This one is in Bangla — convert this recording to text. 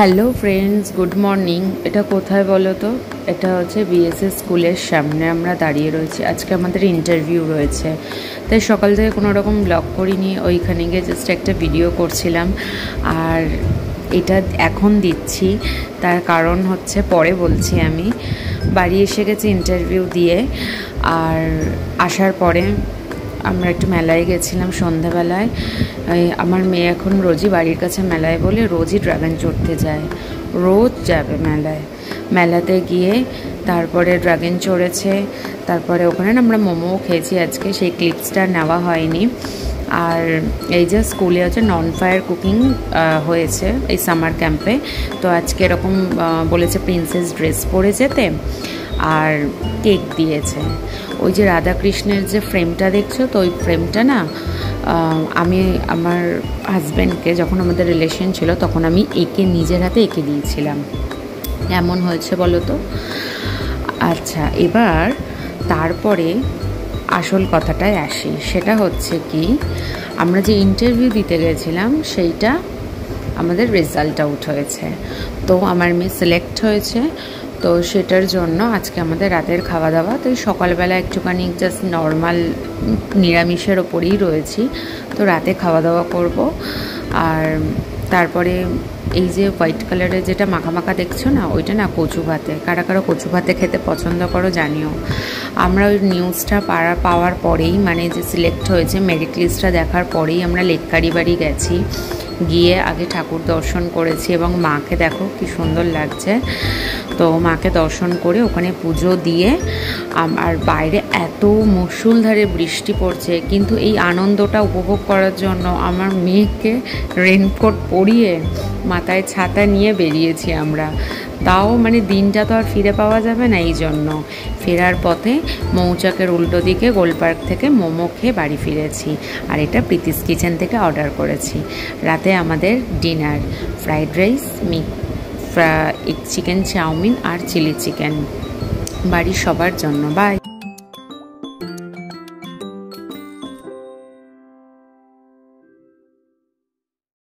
Hello friends, good morning. এটা কোথায় বলো তো? এটা হচ্ছে বিএসএস স্কুলের সামনে আমরা দাঁড়িয়ে রয়েছি। আজকে আমাদের ইন্টারভিউ রয়েছে, তাই সকাল থেকে কোনো রকম ব্লগ করিনি। ওইখানে গিয়ে জাস্ট একটা ভিডিও করছিলাম, আর এটা এখন দিচ্ছি। তার কারণ হচ্ছে পরে বলছি। আমি বাড়ি এসে গেছি ইন্টারভিউ দিয়ে, আর আসার পরে আমরা একটু মেলায় গেছিলাম সন্ধ্যাবেলায়। আমার মেয়ে এখন রোজই বাড়ির কাছে মেলায় বলে রোজই ড্রাগন চড়তে যায়, রোজ যাবে মেলায়। মেলাতে গিয়ে তারপরে ড্রাগন চড়েছে, তারপরে ওখানে আমরা মোমোও খেয়েছি। আজকে সেই ক্লিপসটা নেওয়া হয়নি। আর এই যে স্কুলে হচ্ছে নন ফায়ার কুকিং হয়েছে এই সামার ক্যাম্পে। তো আজকে এরকম বলেছে প্রিন্সেস ড্রেস পরে যেতে, আর কেক দিয়েছে। ওই যে রাধাকৃষ্ণের যে ফ্রেমটা দেখছো, তো ওই ফ্রেমটা না আমি আমার হাজব্যান্ডকে, যখন আমাদের রিলেশন ছিল তখন আমি নিজের হাতে এঁকে দিয়েছিলাম। এমন হয়েছে বলো তো। আচ্ছা, এবার তারপরে আসল কথাটায় আসি। সেটা হচ্ছে কি, আমরা যে ইন্টারভিউ দিতে গেছিলাম সেইটা আমাদের রেজাল্ট আউট হয়েছে। তো আমার মেয়ে সিলেক্ট হয়েছে। তো সেটার জন্য আজকে আমাদের রাতের খাওয়া দাওয়া, তো সকালবেলা একটুখানি জাস্ট নর্মাল নিরামিষের ওপরেই রয়েছি। তো রাতে খাওয়া দাওয়া করব। আর তারপরে এই যে হোয়াইট কালারের যেটা মাখা মাখা দেখছো না, ওইটা না কচু ভাতে। কারা কারা কচু ভাতে খেতে পছন্দ করো জানিও। আমরা ওই নিউজটা পাওয়ার পরেই, মানে যে সিলেক্ট হয়েছে মেরিট লিস্টটা দেখার পরেই আমরা লেক কালীবাড়ি গেছি। গিয়ে আগে ঠাকুর দর্শন করেছি, এবং মাকে দেখো কি সুন্দর লাগছে। তো মাকে দর্শন করে ওখানে পুজো দিয়ে, আর বাইরে এত মুষলধারে বৃষ্টি পড়ছে, কিন্তু এই আনন্দটা উপভোগ করার জন্য আমার মেয়েকে রেনকোট পরিয়ে মাথায় ছাতা নিয়ে বেরিয়েছি আমরা। তাও মানে দিনটা তো আর ফিরে পাওয়া যাবে না, এই জন্য ফেরার পথে মৌচাকের উল্টো দিকে গোলপার্ক থেকে মোমো খেয়ে বাড়ি ফিরেছি। আর এটা প্রীতিস কিচেন থেকে অর্ডার করেছি। রাতে আমাদের dinner fried rice, chicken chowmein আর চিলি চিকেন, বাড়ির সবার জন্য। বাই।